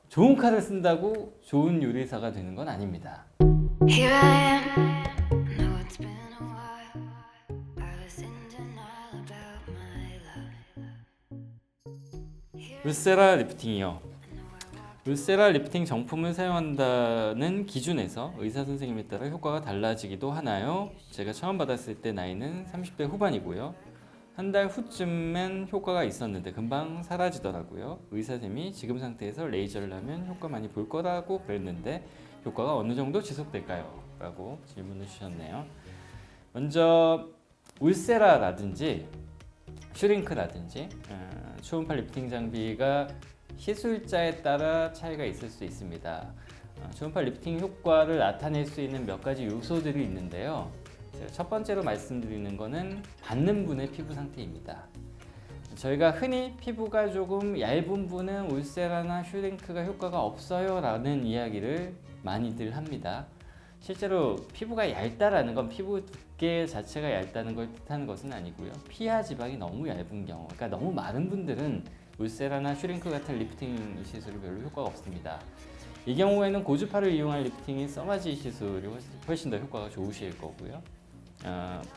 좋은 칼을 쓴다고 좋은 요리사가 되는 건 아닙니다. Here I am. Know it's been a while. I was in denial about my love. 울세라 리프팅이요. 울세라 리프팅 정품을 사용한다는 기준에서 의사 선생님에 따라 효과가 달라지기도 하나요? 제가 처음 받았을 때 나이는 30대 후반이고요. 한 달 후쯤엔 효과가 있었는데 금방 사라지더라고요. 의사쌤이 지금 상태에서 레이저를 하면 효과 많이 볼 거라고 그랬는데 효과가 어느 정도 지속될까요? 라고 질문을 주셨네요. 먼저 울세라라든지 슈링크라든지 초음파 리프팅 장비가 시술자에 따라 차이가 있을 수 있습니다. 초음파 리프팅 효과를 나타낼 수 있는 몇 가지 요소들이 있는데요. 제가 첫 번째로 말씀드리는 것은 받는 분의 피부 상태입니다. 저희가 흔히 피부가 조금 얇은 분은 울세라나 슈링크가 효과가 없어요 라는 이야기를 많이들 합니다. 실제로 피부가 얇다라는 건 피부 두께 자체가 얇다는 걸 뜻하는 것은 아니고요. 피하 지방이 너무 얇은 경우, 그러니까 너무 마른 분들은 울세라나 슈링크 같은 리프팅 시술이 별로 효과가 없습니다. 이 경우에는 고주파를 이용한 리프팅인 써마지 시술이 훨씬 더 효과가 좋으실 거고요.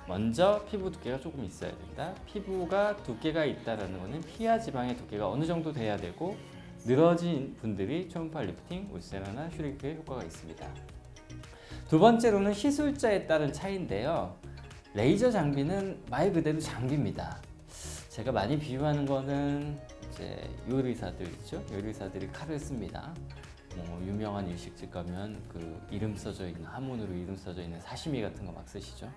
먼저 피부 두께가 조금 있어야 된다. 피부가 두께가 있다라는 것은 피하 지방의 두께가 어느 정도 돼야 되고 늘어진 분들이 초음파 리프팅, 울세라나 슈링크에 효과가 있습니다. 두 번째로는 시술자에 따른 차이인데요. 레이저 장비는 말 그대로 장비입니다. 제가 많이 비유하는 거는 이제 요리사들 있죠. 요리사들이 칼을 씁니다. 유명한 일식집 가면 그 이름 써져 있는 한문으로 이름 써져 있는 사시미 같은 거 막 쓰시죠.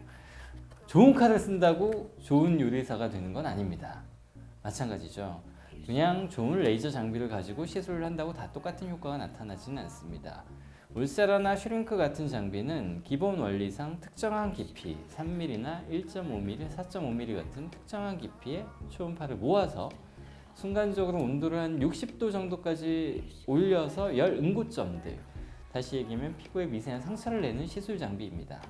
좋은 칼을 쓴다고 좋은 요리사가 되는 건 아닙니다. 마찬가지죠. 그냥 좋은 레이저 장비를 가지고 시술을 한다고 다 똑같은 효과가 나타나지는 않습니다. 울세라나 슈링크 같은 장비는 기본 원리상 특정한 깊이 3mm나 1.5mm, 4.5mm 같은 특정한 깊이의 초음파를 모아서 순간적으로 온도를 한 60도 정도까지 올려서 열 응고점들, 다시 얘기하면 피부에 미세한 상처를 내는 시술 장비입니다.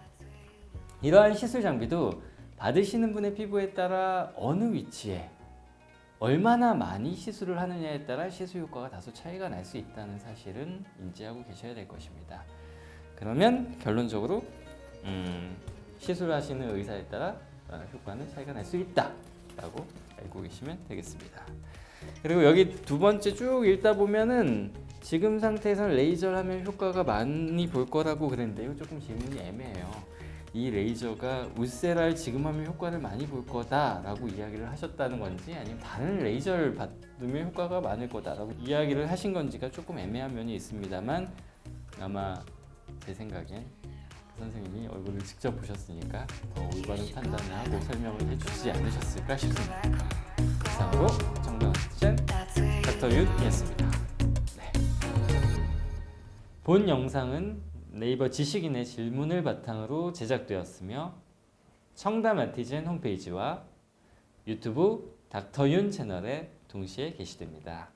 이러한 시술 장비도 받으시는 분의 피부에 따라 어느 위치에 얼마나 많이 시술을 하느냐에 따라 시술 효과가 다소 차이가 날 수 있다는 사실은 인지하고 계셔야 될 것입니다. 그러면 결론적으로 시술하시는 의사에 따라 효과는 차이가 날 수 있다 라고 알고 계시면 되겠습니다. 그리고 여기 두 번째 쭉 읽다 보면은 지금 상태에서는 레이저를 하면 효과가 많이 볼 거라고 그랬는데요. 조금 질문이 애매해요. 이 레이저가 울세라를 지금 하면 효과를 많이 볼 거다라고 이야기를 하셨다는 건지 아니면 다른 레이저를 받으면 효과가 많을 거다라고 이야기를 하신 건지가 조금 애매한 면이 있습니다만 아마 제 생각엔 선생님이 얼굴을 직접 보셨으니까 더 올바른 판단을 하고 설명을 해주지 않으셨을까 싶습니다. 이상으로 정답 맞힌 닥터 윤이었습니다. 네. 본 영상은 네이버 지식인의 질문을 바탕으로 제작되었으며 청담 아티즌 홈페이지와 유튜브 닥터윤 채널에 동시에 게시됩니다.